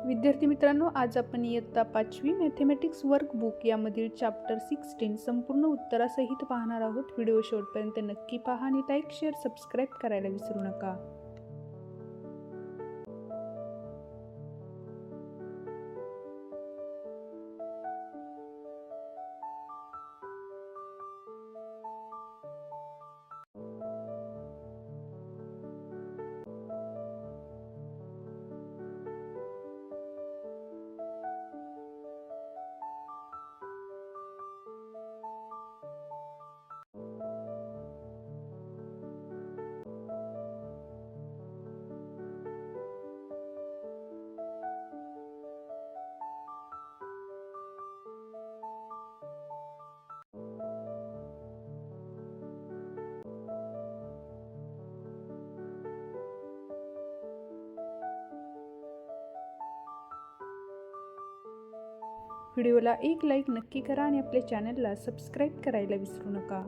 विद्यार्थी मित्रांनो, आज आपण इयत्ता 5वी मॅथेमॅटिक्स वर्कबुक यामधील चॅप्टर 16 संपूर्ण उत्तरासहित पाहणार आहोत. व्हिडिओ शेवटपर्यंत नक्की पहा आणि लाईक, शेअर, सबस्क्राईब करायला विसरू नका. व्हिडिओला एक लाईक नक्की करा आणि आपल्या चॅनलला सबस्क्राईब करायला विसरू नका.